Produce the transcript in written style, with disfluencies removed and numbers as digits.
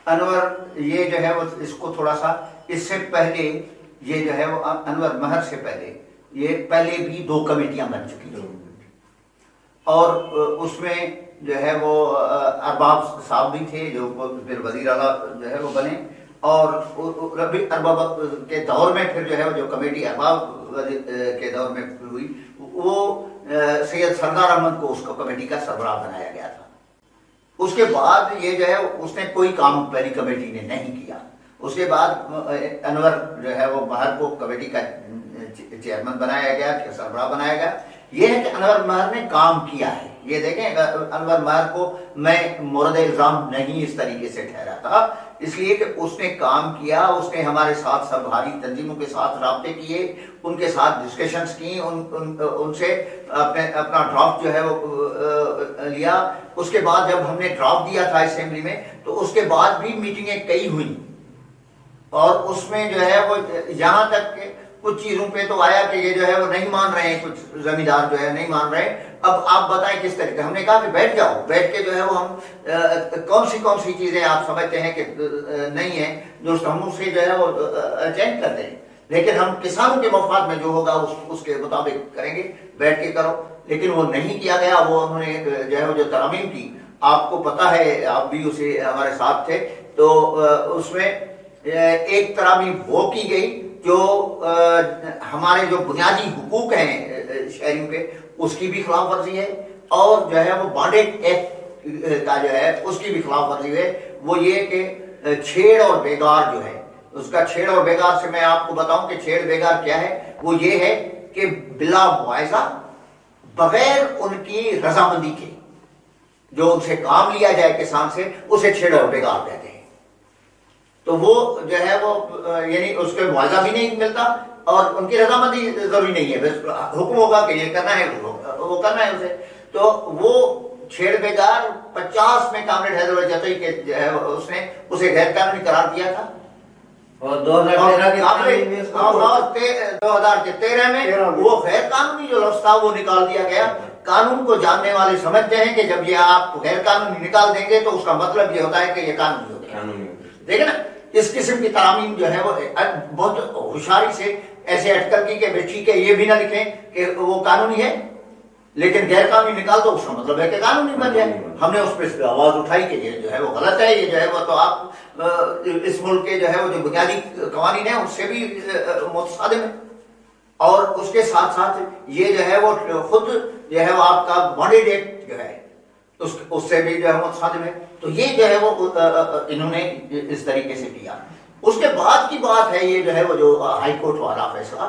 انور یہ جو ہے وہ اس کو تھوڑا سا اس سے پہلے یہ جو ہے وہ انور مہر سے پہلے یہ پہلے بھی 2 کمیٹیاں بن چکی تھیں اور اس میں جو ہے وہ ارباب صاحب بھی تھے جو پھر وزیر اعلیٰ جو ہے وہ بنے اور ارباب کے دور میں پھر جو ہے وہ جو کمیٹی ارباب کے دور میں ہوئی وہ سید سردار احمد کو اس کو کمیٹی کا سربراہ بنایا گیا تھا. اس کے بعد یہ جو ہے اس نے کوئی کام پہلی کمیٹی نے نہیں کیا. اس کے بعد انور جو ہے وہ مہر کو کمیٹی کا چیئرمین بنایا گیا, سربراہ بنایا گیا. یہ ہے کہ انور مہر نے کام کیا ہے. یہ دیکھیں انور مہر کو میں مورد الزام نہیں اس طریقے سے ٹھہراتا, اس لیے کہ اس نے کام کیا, اس نے ہمارے ساتھ سربراہی تنظیموں کے ساتھ رابطے کیے, ان کے ساتھ ڈسکشنز کی, ان سے اپنا ڈرافٹ جو ہے وہ لیا. اس کے بعد جب ہم نے ڈرافٹ دیا تھا اسمبلی میں تو اس کے بعد بھی میٹنگیں کئی ہوئیں اور اس میں جو ہے وہ یہاں تک کہ کچھ چیزوں پہ تو آیا کہ یہ جو ہے وہ نہیں مان رہے ہیں, کچھ زمیندار جو ہے نہیں مان رہے ہیں. اب آپ بتائیں کس طریقے. ہم نے کہا کہ بیٹھ جاؤ, بیٹھ کے جو ہے وہ ہم کون سی چیزیں آپ سمجھتے ہیں کہ نہیں ہیں دوست ہم اسے جو ہے وہ چینج کر دیں, لیکن ہم کسانوں کے مفاد میں جو ہوگا اس کے مطابق کریں گے, بیٹھ کے کرو. لیکن وہ نہیں کیا گیا. وہ انہوں نے جو ہے وہ جو ترامیم کی, آپ کو پتہ ہے, آپ بھی اسے ہمارے ساتھ تھے, تو اس میں ایک ترامیم وہ کی گئی جو ہمارے جو بنیادی حقوق ہیں شہریوں کے اس کی بھی خلاف ورزی ہے, اور جو ہے وہ بانڈیڈ ایکٹ کا جو ہے اس کی بھی خلاف ورزی ہے. وہ یہ کہ چھیڑ اور بیگار جو ہے, اس کا چھیڑ اور بیگار سے میں آپ کو بتاؤں کہ چھیڑ بیگار کیا ہے. وہ یہ ہے کہ بلا معاوضہ بغیر ان کی رضامندی کے جو ان سے کام لیا جائے کسان سے, اسے چھیڑ اور بیگار کہتے ہیں. تو وہ جو ہے وہ یعنی اس کے معاوضہ بھی نہیں ملتا اور ان کی رضامندی ضروری نہیں ہے, بس حکم ہوگا کہ یہ کرنا ہے وہ کرنا ہے اسے. تو وہ چھیڑ بیگار 50 میں کامریڈ حیدر جتوئی کے جو ہے اس نے اسے غیر قانونی قرار دیا تھا اور 2013 میں وہ غیر قانونی جو لفظ تھا وہ نکال دیا گیا. قانون کو جاننے والے سمجھتے ہیں کہ جب یہ آپ غیر قانونی نکال دیں گے تو اس کا مطلب یہ ہوتا ہے کہ یہ قانونی ہوتا ہے. دیکھیں نا اس قسم کی ترامیم جو ہے وہ بہت ہوشیاری سے ایسے اٹکل کی کہ ٹھیک ہے یہ بھی نہ لکھیں کہ وہ قانونی ہے لیکن غیر قانونی نکال دو, اس کا مطلب ہے کہ قانونی بن جائے. ہم نے اس پہ آواز اٹھائی کہ یہ جو ہے وہ غلط ہے, یہ جو ہے وہ تو آپ اس ملک کے جو ہے وہ جو بنیادی قوانین ہیں اس سے بھی متصادم ہے. اور اس کے ساتھ ساتھ یہ جو ہے وہ خود جو ہے وہ آپ کا بانڈیڈ ایکٹ جو ہے اس سے بھی جو ہے متصادم ہے. تو یہ جو ہے وہ انہوں نے اس طریقے سے کیا. اس کے بعد کی بات ہے یہ جو ہے وہ جو ہائی کورٹ والا فیصلہ